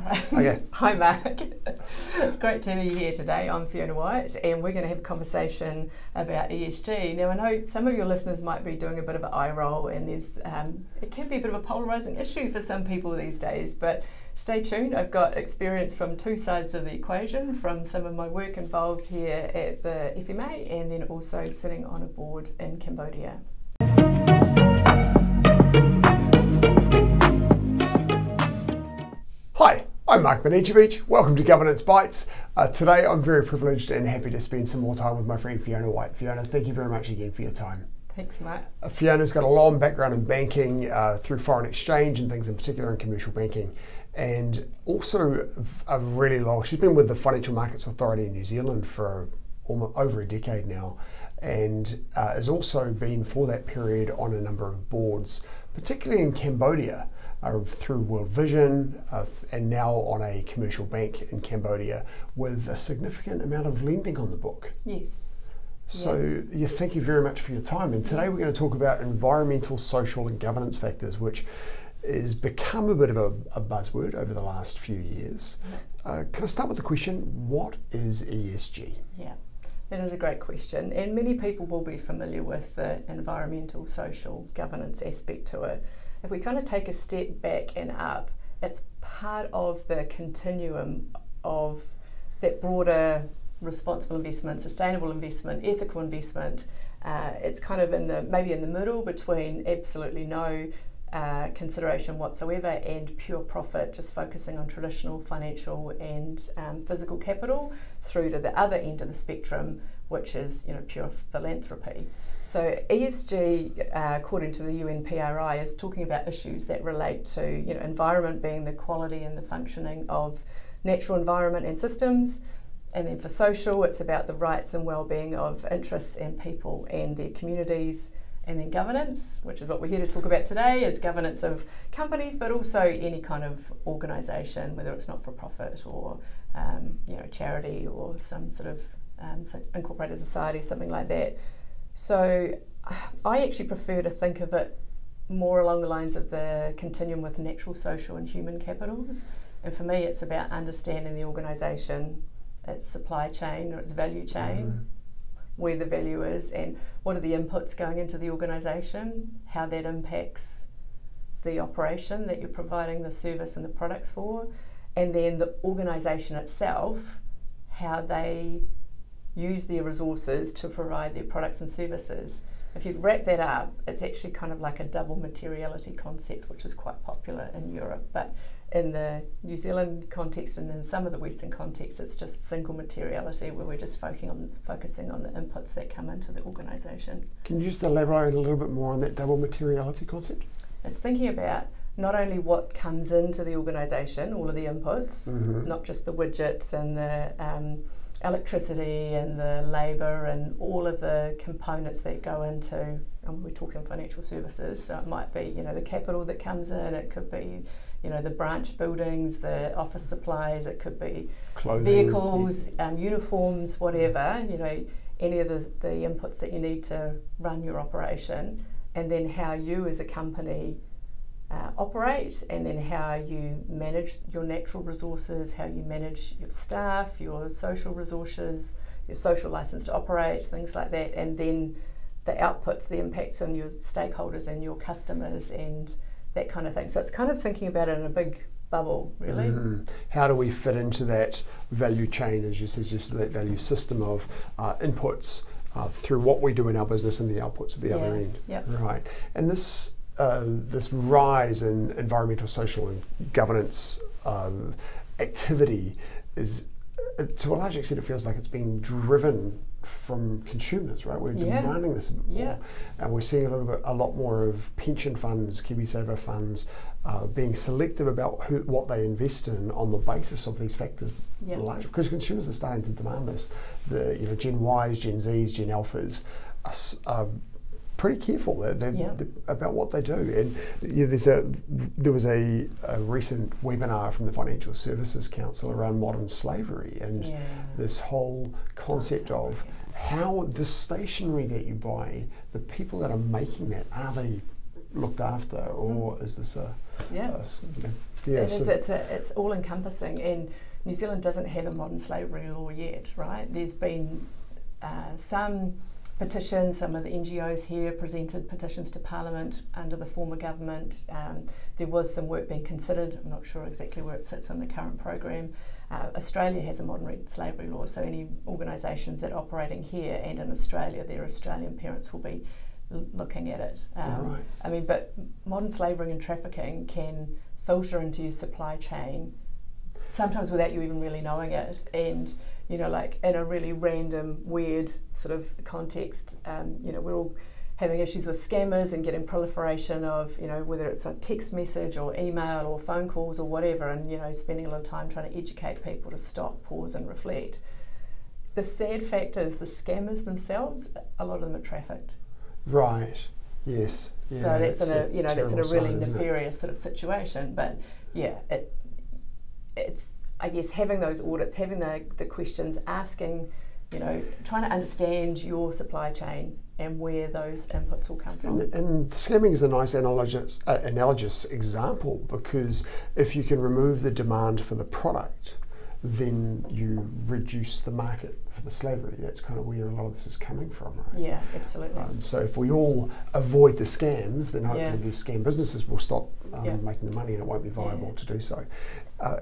Okay. Hi Mark. It's great to be here today. I'm Fiona Whyte and we're going to have a conversation about ESG. Now I know some of your listeners might be doing a bit of an eye roll and there's it can be a bit of a polarising issue for some people these days, but stay tuned. I've got experience from two sides of the equation, from some of my work involved here at the FMA and then also sitting on a board in Cambodia. Hi, I'm Mark Banicevich. Welcome to Governance Bites. Today I'm very privileged and happy to spend some more time with my friend Fiona Whyte. Fiona, thank you very much again for your time. Thanks, Mark. Fiona's got a long background in banking through foreign exchange and things in particular in commercial banking, and also she's been with the Financial Markets Authority in New Zealand for almost over a decade now, and has also been for that period on a number of boards, particularly in Cambodia. Through World Vision and now on a commercial bank in Cambodia with a significant amount of lending on the book. Yes. So yeah, thank you very much for your time. And today we're going to talk about environmental, social and governance factors, which has become a bit of a buzzword over the last few years. Can I start with the question, what is ESG? Yeah, that is a great question. And many people will be familiar with the environmental, social, governance aspect to it. If we kind of take a step back and up, it's part of the continuum of that broader responsible investment, sustainable investment, ethical investment. It's kind of maybe in the middle between absolutely no consideration whatsoever and pure profit, just focusing on traditional financial and physical capital, through to the other end of the spectrum, which is pure philanthropy. So ESG, according to the UNPRI, is talking about issues that relate to environment being the quality and the functioning of natural environment and systems. And then for social, it's about the rights and well-being of interests and people and their communities. And then governance, which is what we're here to talk about today, is governance of companies, but also any kind of organisation, whether it's not-for-profit or charity or some sort of incorporated society, something like that. So I actually prefer to think of it more along the lines of the continuum with natural, social and human capitals. And for me, it's about understanding the organisation, its supply chain or its value chain, where the value is and what are the inputs going into the organisation, how that impacts the operation that you're providing the service and the products for, and then the organisation itself, how they use their resources to provide their products and services. If you wrap that up, it's actually kind of like a double materiality concept, which is quite popular in Europe. But in the New Zealand context and in some of the Western contexts, it's just single materiality, where we're just focusing on the inputs that come into the organisation. Can you just elaborate a little bit more on that double materiality concept? It's thinking about not only what comes into the organisation, all of the inputs, not just the widgets and the electricity and the labour and all of the components that go into, we're talking financial services, so it might be the capital that comes in, it could be the branch buildings, the office supplies, it could be clothing, vehicles, uniforms, whatever, any of the inputs that you need to run your operation, and then how you as a company operate, and then how you manage your natural resources, how you manage your staff, your social resources, your social license to operate, things like that, and then the outputs, the impacts on your stakeholders and your customers and that kind of thing. So it's kind of thinking about it in a big bubble, really. How do we fit into that value chain, as you suggest, that value system of inputs through what we do in our business and the outputs at the other end? Yep. Right. And this rise in environmental, social and governance activity is, to a large extent, it feels like it's being driven from consumers, right? We're demanding this a bit more. And we're seeing a lot more of pension funds, KiwiSaver funds, being selective about what they invest in on the basis of these factors, because consumers are starting to demand this. The Gen Ys, Gen Zs, Gen Alphas are pretty careful about what they do. And there was a recent webinar from the Financial Services Council around modern slavery and this whole concept of how the stationery that you buy, the people that are making that, are they looked after, or is this Yes. It's all encompassing, and New Zealand doesn't have a modern slavery law yet, right? There's been some petitions, some of the NGOs here presented petitions to Parliament under the former government. There was some work being considered. I'm not sure exactly where it sits in the current program. Australia has a modern slavery law, so any organisations that are operating here and in Australia, their Australian parents will be looking at it. Right. I mean, but modern slavery and trafficking can filter into your supply chain, sometimes without you even really knowing it, and like in a really random, weird sort of context. We're all having issues with scammers and getting proliferation of, whether it's a text message or email or phone calls or whatever, and spending a lot of time trying to educate people to stop, pause and reflect. The sad fact is the scammers themselves, a lot of them are trafficked. Right. Yes. So Yeah, that's in a really sign, nefarious sort of situation. But yeah, it's I guess having those audits, having the questions, asking, trying to understand your supply chain and where those inputs will come from. And scamming is a nice analogous example, because if you can remove the demand for the product, then you reduce the market for the slavery. That's kind of where a lot of this is coming from, right? Yeah, absolutely. So if we all avoid the scams, then hopefully these scam businesses will stop making the money, and it won't be viable to do so.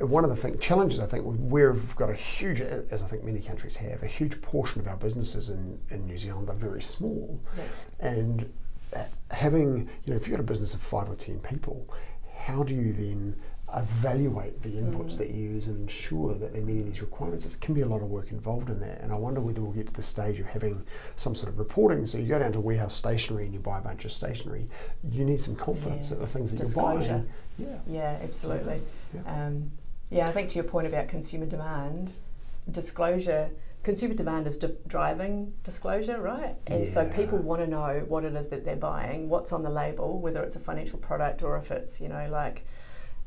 One of the challenges, I think, we've got a huge, as I think many countries have, a huge portion of our businesses in New Zealand are very small. Yeah. And having, if you've got a business of 5 or 10 people, how do you then evaluate the inputs that you use and ensure that they're meeting these requirements? It can be a lot of work involved in that, and I wonder whether we'll get to the stage of having some sort of reporting. So you go down to Warehouse Stationery and you buy a bunch of stationery, you need some confidence that the things that you're buying. Yeah, absolutely. I think to your point about consumer demand, consumer demand is driving disclosure, right? And so people want to know what it is that they're buying, what's on the label, whether it's a financial product or if it's, like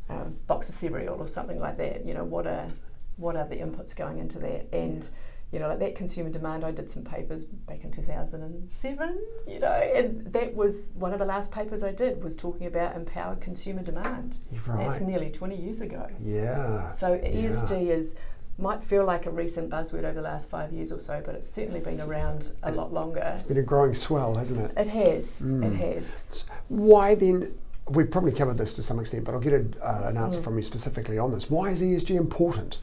a box of cereal or something like that. What are the inputs going into that? And like that consumer demand, I did some papers back in 2007, and that was one of the last papers I did, was talking about empowered consumer demand. Right. That's nearly 20 years ago. Yeah. So ESG might feel like a recent buzzword over the last 5 years or so, but it's certainly been around a lot longer. It's been a growing swell, hasn't it? It has. It has. Why then? We've probably covered this to some extent, but I'll get an answer from you specifically on this. Why is ESG important?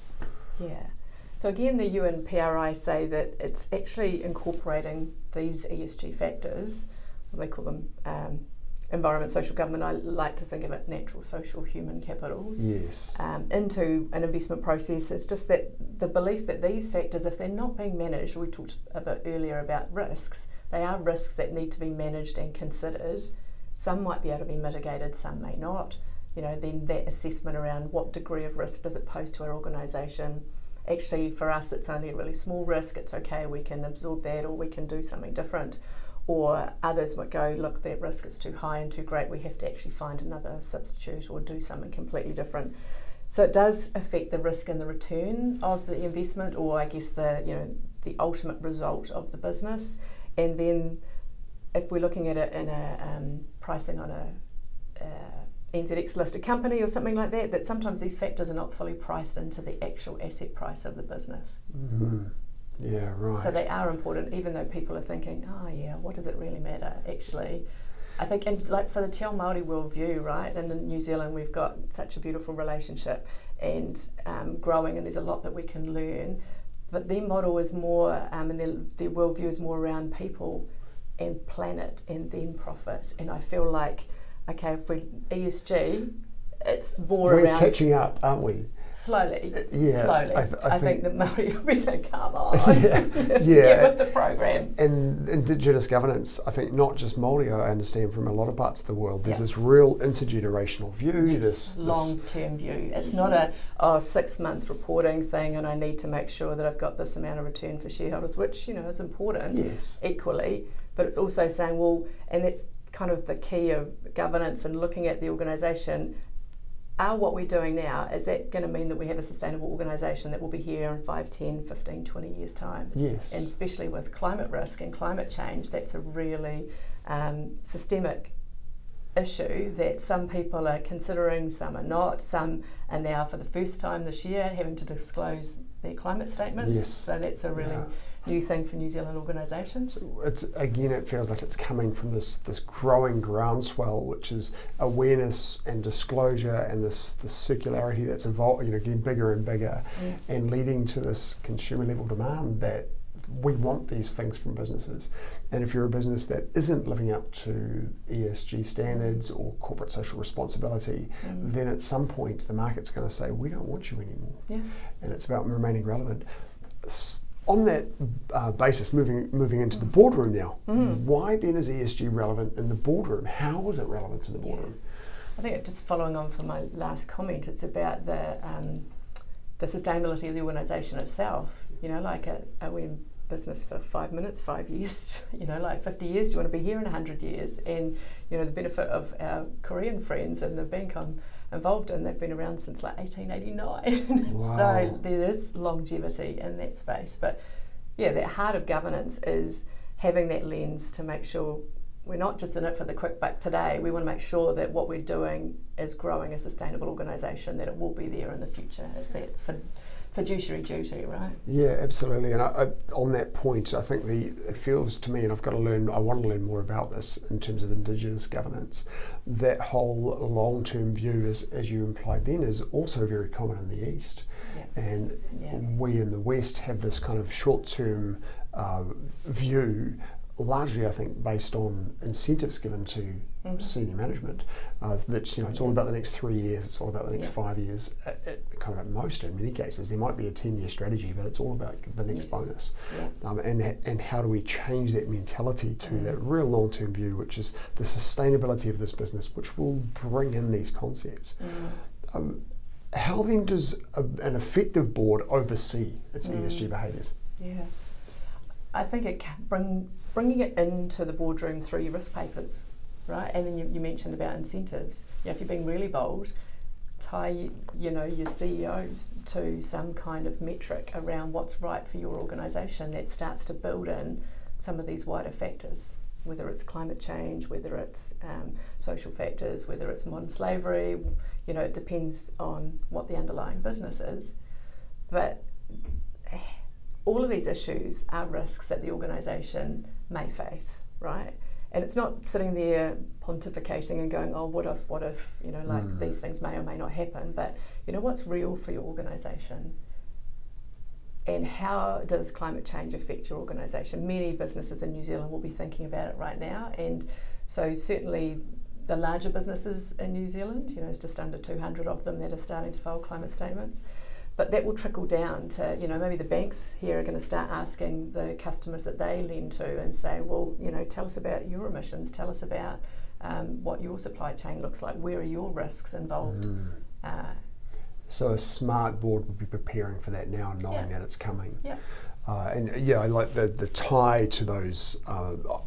Yeah. So again, the UN PRI say that it's actually incorporating these ESG factors, they call them environment, social, government. I like to think of it natural, social, human capitals. Yes. Into an investment process. It's just that the belief that these factors, if they're not being managed, we talked a bit earlier about risks, they are risks that need to be managed and considered. Some might be able to be mitigated, some may not. Then that assessment around what degree of risk does it pose to our organisation. Actually, for us, it's only a really small risk. It's okay, we can absorb that, or we can do something different. Or others might go, look, that risk is too high and too great. We have to actually find another substitute or do something completely different. So it does affect the risk and the return of the investment, or I guess the ultimate result of the business. And then if we're looking at it in a pricing on a NZX listed company or something like that, that sometimes these factors are not fully priced into the actual asset price of the business. Mm-hmm. Yeah, right. So they are important, even though people are thinking, what does it really matter? Actually, I think, and like for the Te Ao Māori worldview, right, and in New Zealand we've got such a beautiful relationship and growing, and there's a lot that we can learn, but their model is more, and their worldview is more around people and planet and then profit. And I feel like, okay, if we ESG, it's more We're around catching up, aren't we? Slowly. Slowly. I think the Māori will be saying, come on, get with the program. And Indigenous governance, I think not just Māori, I understand from a lot of parts of the world, there's this real intergenerational view. This long-term view. It's not a 6-month reporting thing and I need to make sure that I've got this amount of return for shareholders, which, is important equally, but it's also saying, well, and that's kind of the key of governance and looking at the organisation, what we're doing now, is that going to mean that we have a sustainable organisation that will be here in 5, 10, 15, 20 years' time? Yes. And especially with climate risk and climate change, that's a really systemic issue that some people are considering, some are not, some are now for the first time this year having to disclose their climate statements. Yes. So that's a really new thing for New Zealand organisations. So it feels like it's coming from this growing groundswell, which is awareness and disclosure and this circularity that's evolving, getting bigger and bigger, and leading to this consumer level demand that we want these things from businesses. And if you're a business that isn't living up to ESG standards or corporate social responsibility, then at some point the market's going to say, we don't want you anymore. Yeah. And it's about remaining relevant. On that basis, moving into the boardroom now, why then is ESG relevant in the boardroom? How is it relevant in the boardroom? I think just following on from my last comment, it's about the sustainability of the organisation itself. Are we in business for 5 minutes, 5 years, 50 years? Do you want to be here in 100 years? And, the benefit of our Korean friends and the bank I'm involved in, they've been around since 1889. Wow. So there is longevity in that space. But that heart of governance is having that lens to make sure we're not just in it for the quick buck today. We want to make sure that what we're doing is growing a sustainable organisation, that it will be there in the future. It's that fiduciary duty, right? Yeah, absolutely. And I, on that point, I think it feels to me, and I want to learn more about this in terms of Indigenous governance, that whole long-term view, as you implied then, is also very common in the East. Yeah. And we in the West have this kind of short-term view, largely I think based on incentives given to senior management, that it's all about the next 3 years, it's all about the next 5 years, kind of at most in many cases. There might be a 10-year strategy, but it's all about the next bonus. And how do we change that mentality to that real long-term view, which is the sustainability of this business, which will bring in these concepts. How then does an effective board oversee its ESG behaviours? Yeah, I think it can bringing it into the boardroom through your risk papers, right? And then you mentioned about incentives. If you're being really bold, tie your CEOs to some kind of metric around what's right for your organisation that starts to build in some of these wider factors, whether it's climate change, whether it's social factors, whether it's modern slavery. It depends on what the underlying business is. But all of these issues are risks that the organisation may face, right? And it's not sitting there pontificating and going, oh, what if, these things may or may not happen, but what's real for your organisation? And how does climate change affect your organisation? Many businesses in New Zealand will be thinking about it right now, and so certainly the larger businesses in New Zealand, it's just under 200 of them that are starting to file climate statements. But that will trickle down to, maybe the banks here are going to start asking the customers that they lend to and say, well, tell us about your emissions, tell us about what your supply chain looks like, where are your risks involved? So a smart board would be preparing for that now, knowing that it's coming. Yeah. I like the tie to those,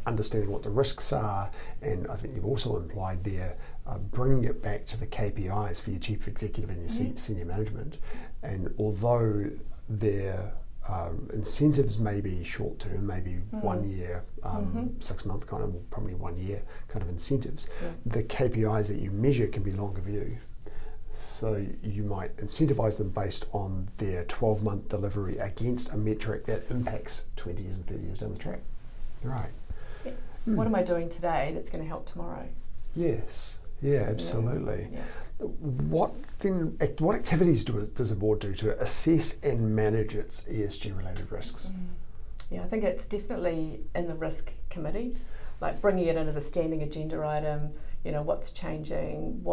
understanding what the risks are, and I think you've also implied there, bringing it back to the KPIs for your chief executive and your senior management. And although their incentives may be short term, maybe 1 year, 6 month kind of, probably 1 year kind of incentives, the KPIs that you measure can be longer view. So you might incentivize them based on their 12-month delivery against a metric that impacts 20 years and 30 years down the track. Right. Yeah. What am I doing today that's going to help tomorrow? Yes. Yeah, absolutely. Yeah. What activities does a board do to assess and manage its ESG-related risks? Yeah, I think it's definitely in the risk committees, like bringing it in as a standing agenda item. What's changing,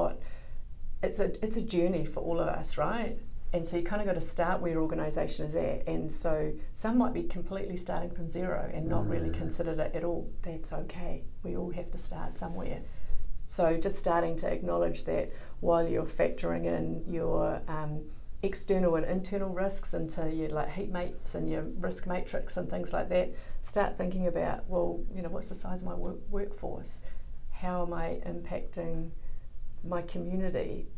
It's a journey for all of us, right? And so you kind of got to start where your organisation is at. And so some might be completely starting from zero and not really considered it at all. That's okay. We all have to start somewhere. So just starting to acknowledge that while you're factoring in your external and internal risks into your heat maps and your risk matrix and things like that, start thinking about, what's the size of my workforce? How am I impacting my community?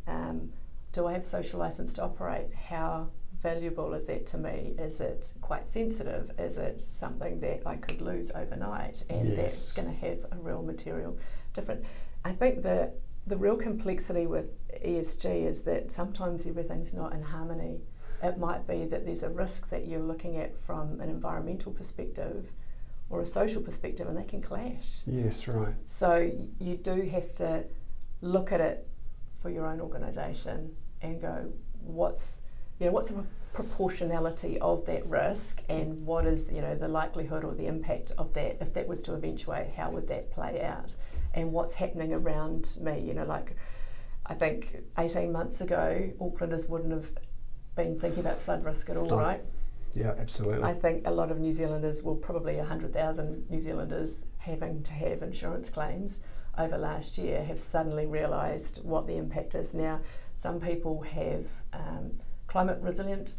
Do I have social license to operate? How valuable is that to me? Is it quite sensitive? Is it something that I could lose overnight and that's going to have a real material difference? I think the real complexity with ESG is that sometimes everything's not in harmony. It might be that there's a risk that you're looking at from an environmental perspective or a social perspective, and they can clash. Yes, right. So you do have to look at it for your own organisation and go, what's the proportionality of that risk, and what is the likelihood or the impact of that if that was to eventuate? How would that play out, and what's happening around me? Like I think 18 months ago, Aucklanders wouldn't have been thinking about flood risk at all, right? Yeah, absolutely. I think a lot of New Zealanders, well, probably 100,000 New Zealanders having to have insurance claims over last year, have suddenly realised what the impact is. Now, some people have climate resilient,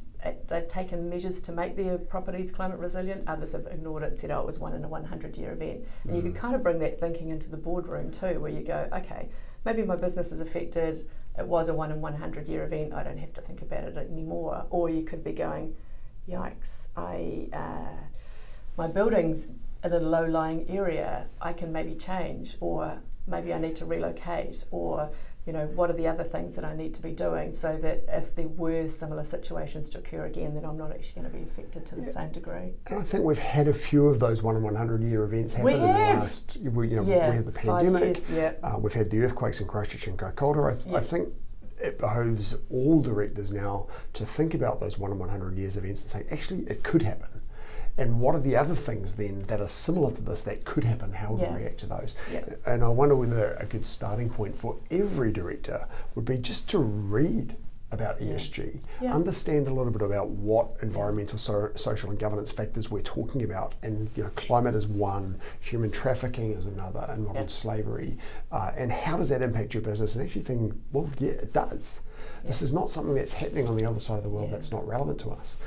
they've taken measures to make their properties climate resilient, others have ignored it and said, oh, it was one in a 100-year event. And you can kind of bring that thinking into the boardroom too, where you go, okay, maybe my business is affected, it was a 1 in 100-year event, I don't have to think about it anymore. Or you could be going, yikes, my building's in a low-lying area, I can maybe change, or maybe I need to relocate, or what are the other things that I need to be doing so that if there were similar situations to occur again, then I'm not actually going to be affected to the same degree. And I think we've had a few of those 1 in 100-year events happen in the last. We had the pandemic. 5 years, we've had the earthquakes in Christchurch and Kaikoura. I think it behoves all directors now to think about those 1 in 100 years events and say, actually, it could happen. And what are the other things then that are similar to this that could happen? How would we react to those? And I wonder whether a good starting point for every director would be just to read about ESG, understand a little bit about what environmental, social and governance factors we're talking about. And climate is one, human trafficking is another, and modern slavery. And how does that impact your business? And actually think, well, yeah, it does. This is not something that's happening on the other side of the world that's not relevant to us.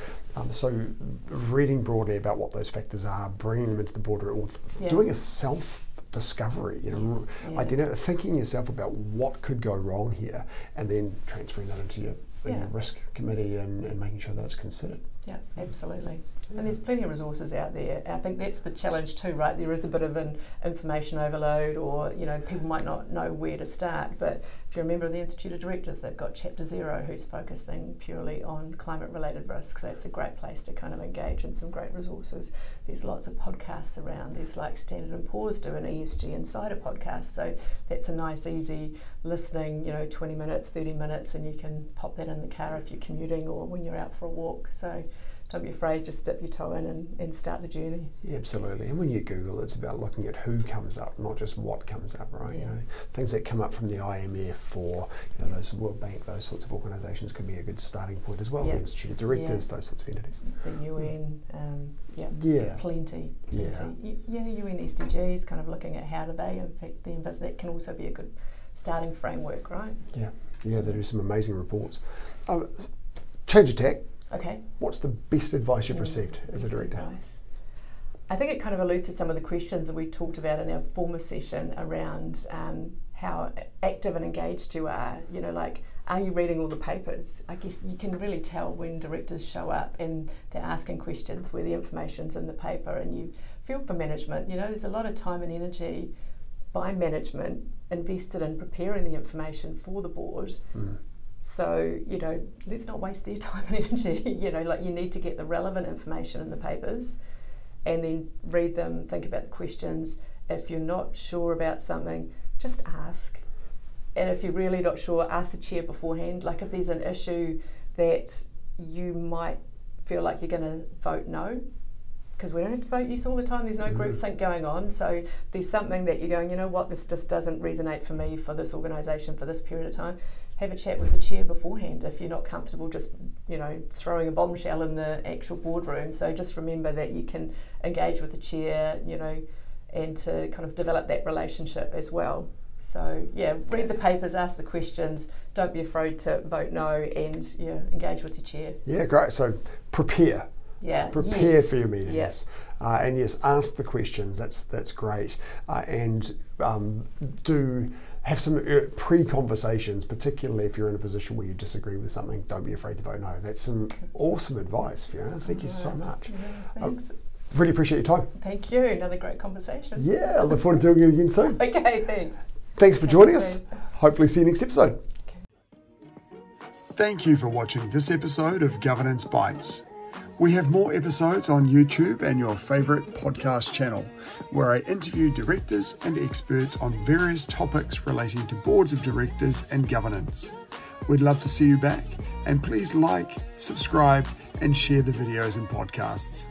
So reading broadly about what those factors are, bringing them into the boardroom, or doing a self-discovery, thinking yourself about what could go wrong here, and then transferring that into your risk committee and making sure that it's considered. Yeah, absolutely. And there's plenty of resources out there. I think that's the challenge too, right? There is a bit of an information overload, or people might not know where to start. But if you're a member of the Institute of Directors, they've got Chapter 0 who's focusing purely on climate-related risks. So it's a great place to kind of engage in some great resources. There's lots of podcasts around. There's like Standard & Poor's do an ESG Insider podcast. So that's a nice, easy listening, 20 minutes, 30 minutes, and you can pop that in the car if you're commuting or when you're out for a walk. So don't be afraid, just dip your toe in and start the journey. Yeah, absolutely. And when you Google, it's about looking at who comes up, not just what comes up, right? Things that come up from the IMF or those Woori Bank, those sorts of organisations could be a good starting point as well. The Institute of Directors, those sorts of entities. The UN, plenty. UN SDGs, kind of looking at how do they affect the environment. That can also be a good starting framework, right? Yeah, they do some amazing reports. Change of tack. Okay. What's the best advice you've received as a director? I think it kind of alludes to some of the questions that we talked about in our former session around how active and engaged you are. Are you reading all the papers? I guess you can really tell when directors show up and they're asking questions where the information's in the paper, and you feel for management. There's a lot of time and energy by management invested in preparing the information for the board. So, let's not waste their time and energy. You need to get the relevant information in the papers and then read them, think about the questions. If you're not sure about something, just ask. And if you're really not sure, ask the chair beforehand. Like if there's an issue that you might feel like you're going to vote no, because we don't have to vote yes all the time, there's no groupthink going on. So if there's something that you're going, this just doesn't resonate for me, for this organisation, for this period of time, have a chat with the chair beforehand if you're not comfortable just throwing a bombshell in the actual boardroom. So just remember that you can engage with the chair, and to kind of develop that relationship as well. So read the papers, ask the questions, don't be afraid to vote no, and engage with your chair. Yeah, great. So prepare. Prepare for your meetings. And ask the questions. That's great. And do have some pre-conversations, particularly if you're in a position where you disagree with something. Don't be afraid to vote no. That's some awesome advice, Fiona. Thank you so much. Thanks. Really appreciate your time. Thank you. Another great conversation. I look forward to doing it again soon. Okay, thanks. Thanks for joining us. Hopefully see you next episode. Okay. Thank you for watching this episode of Governance Bites. We have more episodes on YouTube and your favourite podcast channel, where I interview directors and experts on various topics relating to boards of directors and governance. We'd love to see you back, and please like, subscribe, and share the videos and podcasts.